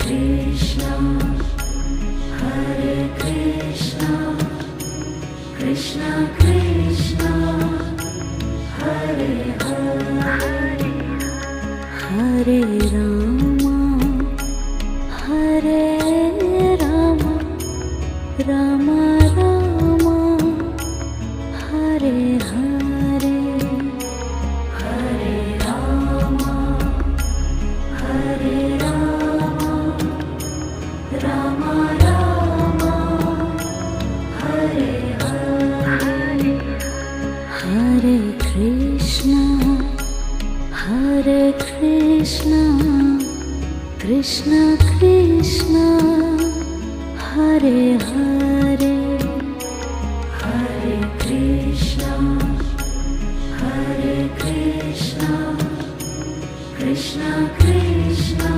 Krishna, Hare Krishna, Krishna Krishna, Hare Hare, Hare Rama, Hare Rama, Rama Rama, Hare Hare, Hare Rama, Hare Rama, Rama Rama, Hare Hare, Hare Krishna, Hare Krishna, Krishna Krishna, Hare Hare, Hare Krishna, Hare Krishna, Krishna Krishna,